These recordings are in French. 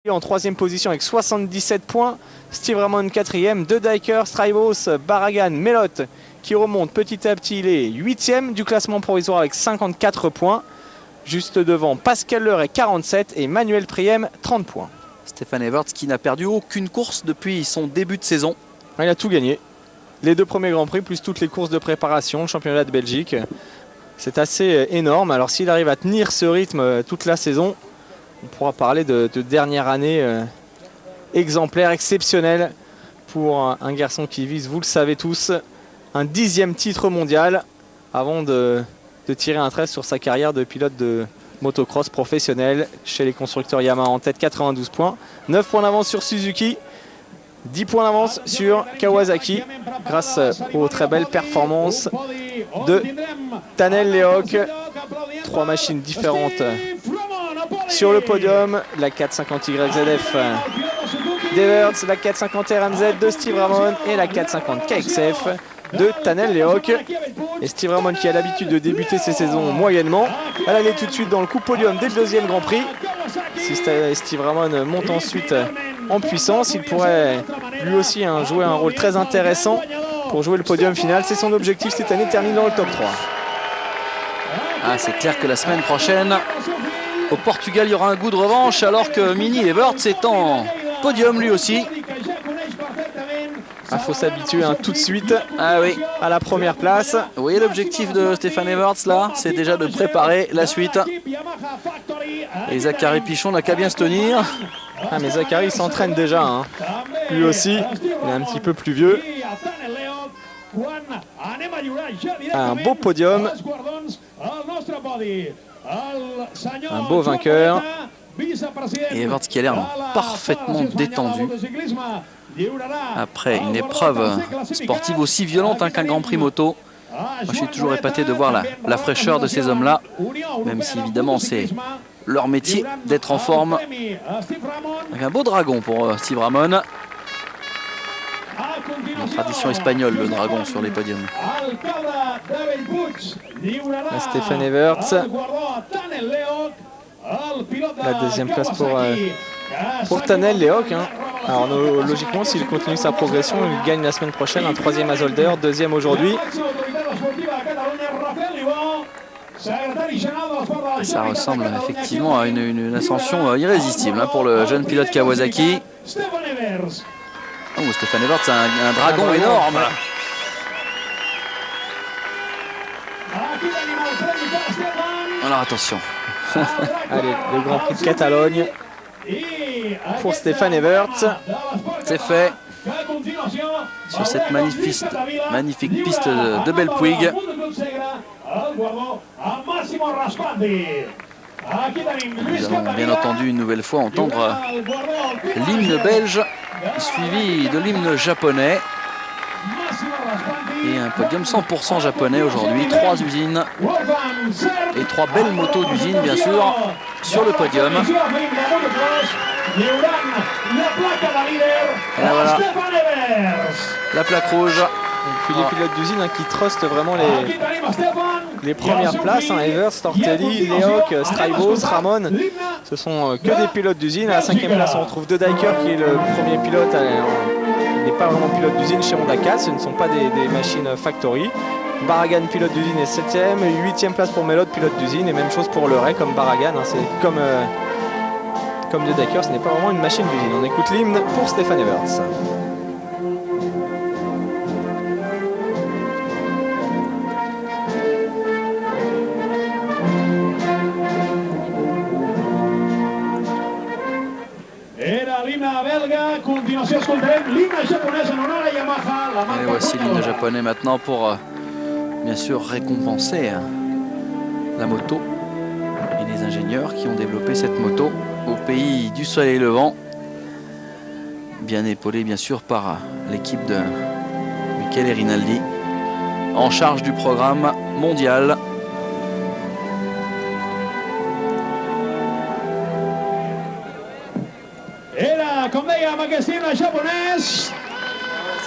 En troisième position avec 77 points. Steve Ramon 4e, De Dijker, Strijbos, Barragan, Melot qui remonte petit à petit. Il est 8e du classement provisoire avec 54 points. Juste devant Pascal Leray 47 et Manuel Priem 30 points. Stéphane Everts qui n'a perdu aucune course depuis son début de saison. Il a tout gagné. Les 2 premiers Grands Prix plus toutes les courses de préparation, le championnat de Belgique. C'est assez énorme. Alors s'il arrive à tenir ce rythme toute la saison, on pourra parler de dernière année exemplaire, exceptionnelle pour un garçon qui vise, vous le savez tous, un 10e titre mondial avant de tirer un trait sur sa carrière de pilote de motocross professionnel chez les constructeurs Yamaha en tête, 92 points. 9 points d'avance sur Suzuki, 10 points d'avance sur Kawasaki grâce aux très belles performances de Tanel Lehoc. 3 machines différentes sur le podium, la 450 YZF d'Everts, la 450 RMZ de Steve Ramon et la 450 KXF de Tanel Lehoc. Et Steve Ramon qui a l'habitude de débuter ses saisons moyennement, elle allait tout de suite dans le coup podium dès le 2e Grand Prix. Si Steve Ramon monte ensuite en puissance, il pourrait lui aussi jouer un rôle très intéressant pour jouer le podium final. C'est son objectif cette année, terminer dans le top 3. Ah, c'est clair que la semaine prochaine au Portugal il y aura un goût de revanche, alors que Mini Everts est en podium lui aussi. Il faut s'habituer tout de suite à la première place. Vous voyez l'objectif de Stéphane Everts là, c'est déjà de préparer la suite. Et Zachary Pichon n'a qu'à bien se tenir. Mais Zachary s'entraîne déjà, lui aussi, il est un petit peu plus vieux. Un beau podium, un beau vainqueur. Et Everts qui a l'air parfaitement détendu après une épreuve sportive aussi violente qu'un Grand Prix moto. Moi, je suis toujours épaté de voir la fraîcheur de ces hommes-là, même si évidemment c'est leur métier d'être en forme. Avec un beau dragon pour Steve Ramon. Une tradition espagnole, le dragon sur les podiums. Stéphane Everts. La 2e place pour Tanel Lehoc. Alors logiquement, s'il continue sa progression, il gagne la semaine prochaine un 3e à Zolder, 2e aujourd'hui. Ça ressemble effectivement à une ascension irrésistible pour le jeune pilote Kawasaki. Oh, Stéphane Everts, c'est un dragon énorme. Alors attention. Allez, le Grand Prix de Catalogne pour Stéphane Everts. C'est fait sur cette magnifique piste de Belpuig. Nous allons bien entendu une nouvelle fois entendre l'hymne belge suivi de l'hymne japonais. Et un podium 100% japonais aujourd'hui. 3 usines et 3 belles motos d'usine bien sûr sur le podium. Et là, voilà la plaque rouge. Et puis les pilotes d'usine qui trustent vraiment les premières places. Evers, Tortelli, Lehoc, Strijbos, Ramon. Ce sont que des pilotes d'usine. À la 5e place, on retrouve De Dijker qui est le premier pilote. Il n'est pas vraiment pilote d'usine chez Honda 4. Ce ne sont pas des machines factory. Barragan, pilote d'usine, est 7e. 8e place pour Melot, pilote d'usine. Et même chose pour Leray comme Barragan. C'est comme De Dijker, ce n'est pas vraiment une machine d'usine. On écoute l'hymne pour Stéphane Everts. Et voici l'hymne japonais maintenant pour bien sûr récompenser la moto et les ingénieurs qui ont développé cette moto au pays du soleil levant, bien épaulé bien sûr par l'équipe de Michele Rinaldi en charge du programme mondial. Com dèiem, aquest himne japonès.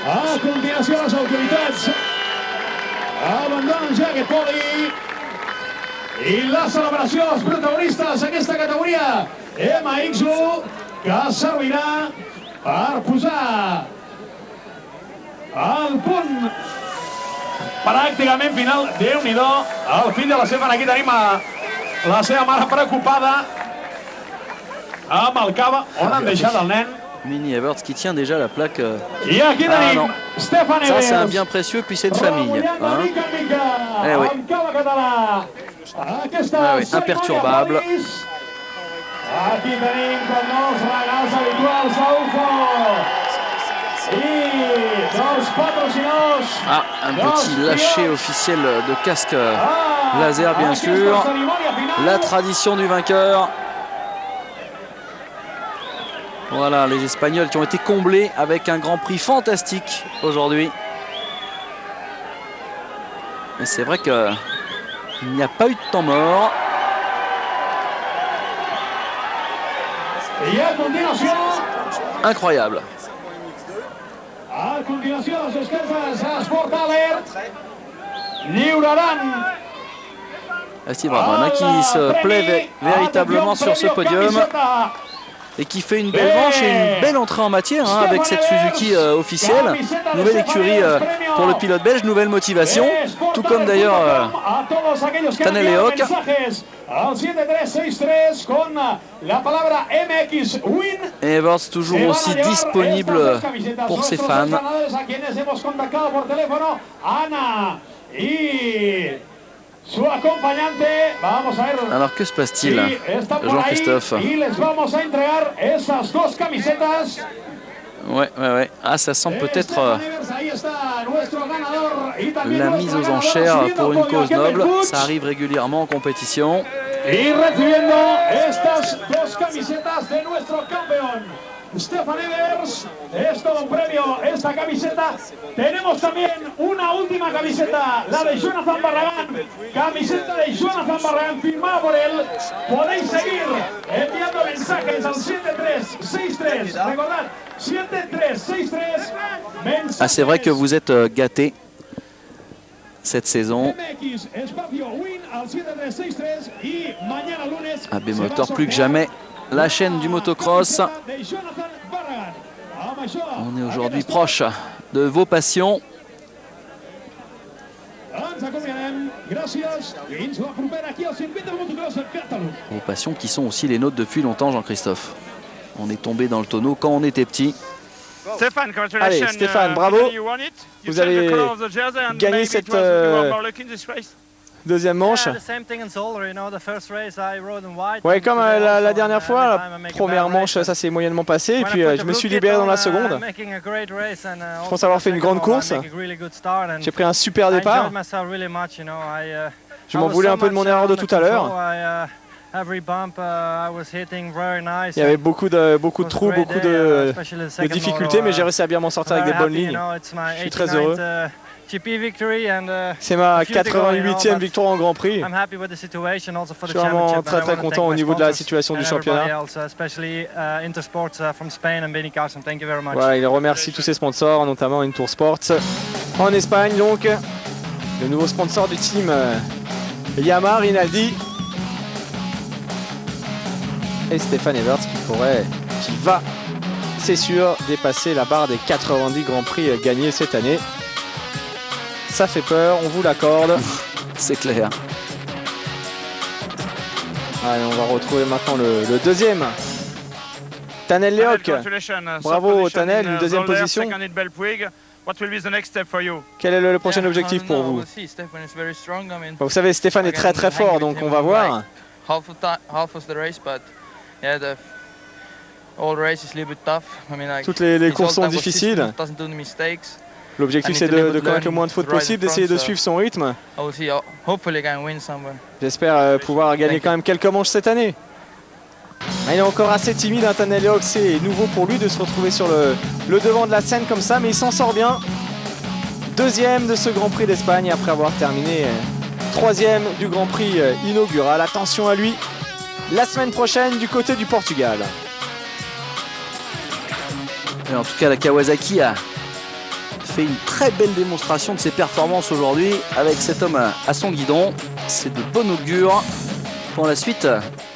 A continuació, les autoritats abandonen ja aquest podi. I la celebració, els protagonistes d'aquesta categoria MX1 que servirà per posar el punt pràcticament final. Déu-n'hi-do, el fill de la Stefan. Aquí tenim la seva mare preocupada amb el cava. On han deixat el nen? Mini Everts qui tient déjà la plaque. I aquí tenim Stefan Everts. Ça c'est un bien précieux, puis c'est de famille. Hein. Eh oui. Ah oui, imperturbable. Aquí tenim com els regals habituals a UFO. I dels patrocinadors. Ah, un petit lâcher officiel de casque laser, bien sûr. La tradition du vainqueur. Voilà, les Espagnols qui ont été comblés avec un Grand Prix fantastique aujourd'hui. Et c'est vrai qu'il n'y a pas eu de temps mort. Incroyable. A continuació, les esquerdes a Sport Alert lliuraran Steve Harman qui se plaît véritablement sur ce podium et qui fait une belle manche et une belle entrée en matière hein, avec cette Suzuki officielle. Nouvelle écurie pour le pilote belge, nouvelle motivation, tout comme d'ailleurs Tanel Lehoc. Et Everts toujours aussi disponible pour ses fans. Alors que se passe-t-il, Jean-Christophe? Ouais. Ah, ça sent peut-être la mise aux enchères pour une cause noble. Ça arrive régulièrement en compétition. Stefan Everts, es todo un premio esta camiseta. Tenemos también una última camiseta, la de Jonathan Barragán, camiseta de Jonathan Barragán firmada por él. Podéis seguir enviando mensajes al 7363, recordad, 7363. Ah, c'est vrai que vous êtes gâtés cette saison. AB Motor plus que jamais la chaîne du motocross. On est aujourd'hui proche de vos passions. Vos passions qui sont aussi les nôtres depuis longtemps, Jean-Christophe. On est tombé dans le tonneau quand on était petit. Allez, Stéphane, bravo. Vous avez gagné cette deuxième manche. Ouais, comme la dernière fois, la première manche, ça s'est moyennement passé. Et puis je me suis libéré dans la seconde. Je pense avoir fait une grande course. J'ai pris un super départ. Je m'en voulais un peu de mon erreur de tout à l'heure. Il y avait beaucoup de trous, beaucoup de difficultés, mais j'ai réussi à bien m'en sortir avec des bonnes lignes. Je suis très heureux. C'est ma 88e victoire en Grand Prix. Je suis vraiment très content au niveau de la situation du championnat. Voilà, il remercie tous ses sponsors, notamment Intour Sports en Espagne. Donc, le nouveau sponsor du team Yamaha, Rinaldi. Et Stefan Everts qui va, c'est sûr, dépasser la barre des 90 Grands Prix gagnés cette année. Ça fait peur, on vous l'accorde. C'est clair. Allez, on va retrouver maintenant le deuxième. Tanel Lehoc. Bravo Tanel, une deuxième position. Quel est le prochain objectif pour vous? Vous savez, Stéphane est très fort, donc on va voir. Toutes les courses sont difficiles. L'objectif c'est de connaître le moins de fautes possible, d'essayer de suivre son rythme. J'espère pouvoir gagner quand même quelques manches cette année. Il est encore assez timide, hein, Tanel Lehoc, c'est nouveau pour lui de se retrouver sur le devant de la scène comme ça, mais il s'en sort bien. Deuxième de ce Grand Prix d'Espagne après avoir terminé troisième du Grand Prix inaugural. Attention à lui la semaine prochaine du côté du Portugal. Et en tout cas, la Kawasaki a fait une très belle démonstration de ses performances aujourd'hui avec cet homme à son guidon. C'est de bon augure pour la suite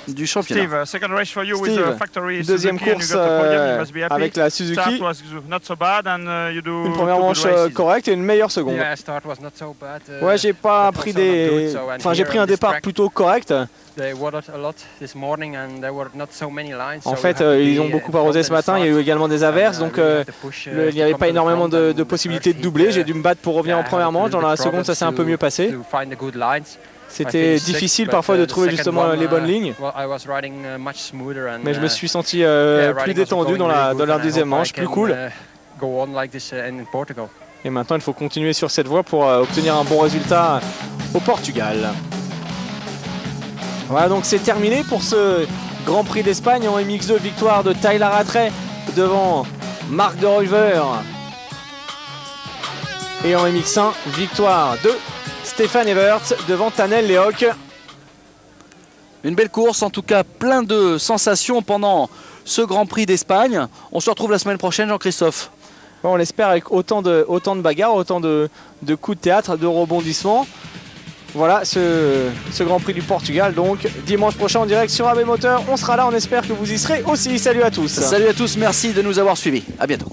du championnat. Steve, second race for you with Steve, the factory deuxième Suzuki, and course you got the podium, you must be happy. avec la Suzuki. Start was not so bad, and you do Une première two good manche races. correcte et une meilleure seconde. Yeah, start was not so bad. Ouais, j'ai pas but pris also not des. good, so, and Enfin, j'ai here pris on un this départ track, plutôt correct. They watered a lot this morning and there were not so many lines. En so fait, we have to ils be ont beaucoup arrosé ce matin. Il y a eu également des averses, donc il n'y avait pas énormément de possibilités de doubler. J'ai dû me battre pour revenir en première manche. Dans la seconde, ça s'est un peu mieux passé. C'était difficile parfois de trouver justement les bonnes lignes. Mais je me suis senti plus détendu dans la deuxième manche, plus cool. Et maintenant, il faut continuer sur cette voie pour obtenir un bon résultat au Portugal. Voilà, donc c'est terminé pour ce Grand Prix d'Espagne en MX2. Victoire de Tyler Rattray devant Marc de Ruyver. Et en MX1, victoire de Stefan Evert devant Tanel Lehoc. Une belle course, en tout cas plein de sensations pendant ce Grand Prix d'Espagne. On se retrouve la semaine prochaine, Jean-Christophe. Bon, on l'espère avec autant de bagarres, autant de coups de théâtre, de rebondissements. Voilà ce Grand Prix du Portugal, donc dimanche prochain en direct sur AB Moteur. On sera là, on espère que vous y serez aussi. Salut à tous. Salut à tous, merci de nous avoir suivis. À bientôt.